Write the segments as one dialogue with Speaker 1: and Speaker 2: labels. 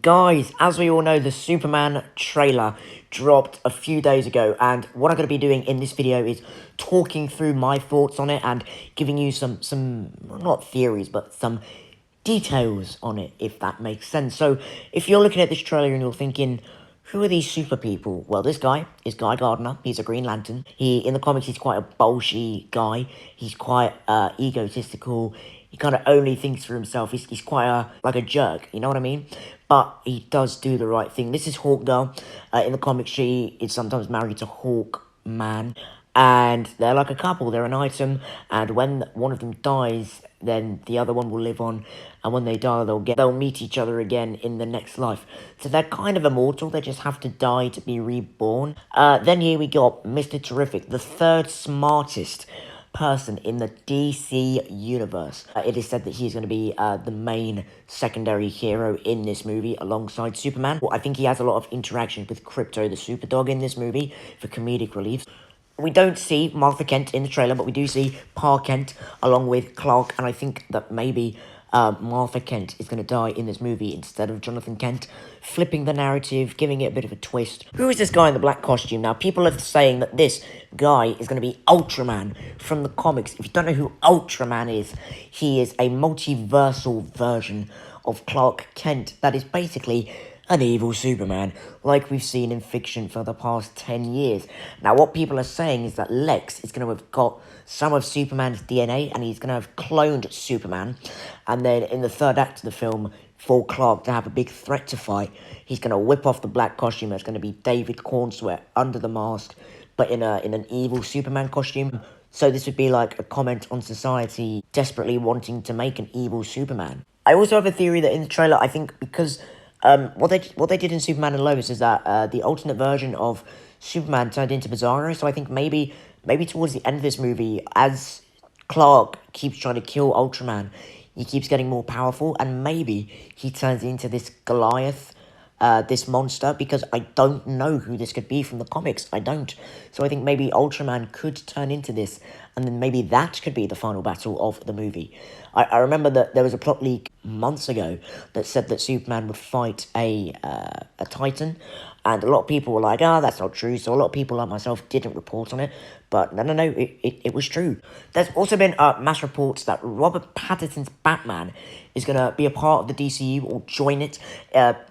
Speaker 1: Guys, as we all know, the Superman trailer dropped a few days ago, and what I'm going to be doing in this video is talking through my thoughts on it and giving you some not theories, but some details on it, if that makes sense. So, if you're looking at this trailer and you're thinking, who are these super people? Well, this guy is Guy Gardner. He's a Green Lantern. In the comics, he's quite a bolshy guy. He's quite egotistical. He kind of only thinks for himself. He's quite like a jerk, you know what I mean? But he does do the right thing. This is Hawk Girl. In the comics, she is sometimes married to Hawk Man. And they're like a couple, they're an item. And when one of them dies, then the other one will live on. And when they die, they'll meet each other again in the next life. So they're kind of immortal, they just have to die to be reborn. Then here we got Mr. Terrific, the third smartest person in the DC universe. It is said that he's going to be the main secondary hero in this movie alongside Superman. Well, I think he has a lot of interaction with Crypto the Superdog in this movie for comedic relief. We don't see Martha Kent in the trailer, but we do see Pa Kent along with Clark, and I think that maybe Martha Kent is going to die in this movie instead of Jonathan Kent, flipping the narrative, giving it a bit of a twist. Who is this guy in the black costume? Now, people are saying that this guy is going to be Ultraman from the comics. If you don't know who Ultraman is, he is a multiversal version of Clark Kent that is basically an evil Superman, like we've seen in fiction for the past 10 years. Now, what people are saying is that Lex is going to have got some of Superman's DNA, and he's going to have cloned Superman. And then in the third act of the film, for Clark to have a big threat to fight, he's going to whip off the black costume. That's going to be David Cornswear under the mask, but in an evil Superman costume. So this would be like a comment on society desperately wanting to make an evil Superman. I also have a theory that in the trailer, I think because what they did in Superman and Lois is that the alternate version of Superman turned into Bizarro. So I think maybe towards the end of this movie, as Clark keeps trying to kill Ultraman, he keeps getting more powerful, and maybe he turns into this Goliath, this monster, because I don't know who this could be from the comics. I don't. So I think maybe Ultraman could turn into this, and then maybe that could be the final battle of the movie. I remember that there was a plot leak months ago that said that Superman would fight a Titan, and a lot of people were like, that's not true. So a lot of people like myself didn't report on it, but no, it was true. There's also been mass reports that Robert Pattinson's Batman is going to be a part of the DCU or join it.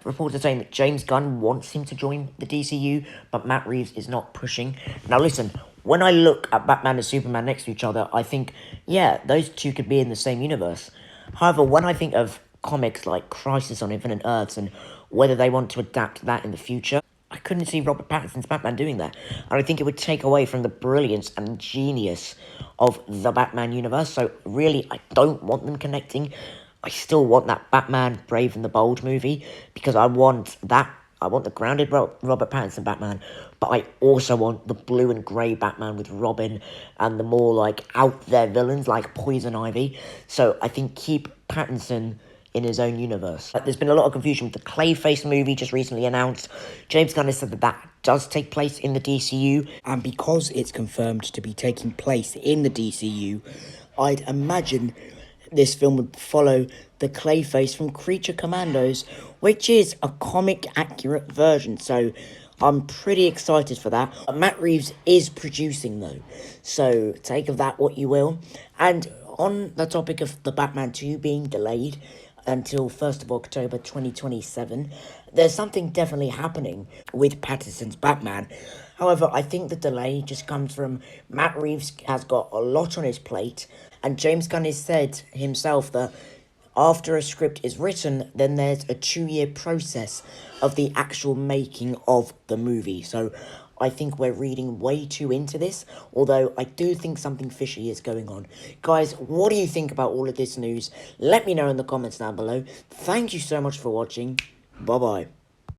Speaker 1: Reports are saying that James Gunn wants him to join the DCU, but Matt Reeves is not pushing. Now listen, when I look at Batman and Superman next to each other, I think, yeah, those two could be in the same universe. However, when I think of comics like Crisis on Infinite Earths and whether they want to adapt that in the future, I couldn't see Robert Pattinson's Batman doing that. And I think it would take away from the brilliance and genius of the Batman universe. So really, I don't want them connecting. I still want that Batman Brave and the Bold movie, because I want the grounded Robert Pattinson Batman, but I also want the blue and grey Batman with Robin and the more like out there villains like Poison Ivy. So I think keep Pattinson in his own universe. There's been a lot of confusion with the Clayface movie just recently announced. James Gunn has said that does take place in the DCU, and because it's confirmed to be taking place in the DCU, I'd imagine this film would follow the Clayface from Creature Commandos, which is a comic-accurate version, so I'm pretty excited for that. Matt Reeves is producing, though, so take of that what you will. And on the topic of the Batman 2 being delayed until 1st of October 2027, there's something definitely happening with Pattinson's Batman. However, I think the delay just comes from Matt Reeves has got a lot on his plate, and James Gunn has said himself that after a script is written, then there's a 2-year process of the actual making of the movie. So I think we're reading way too into this, although I do think something fishy is going on. Guys, what do you think about all of this news? Let me know in the comments down below. Thank you so much for watching. Bye-bye.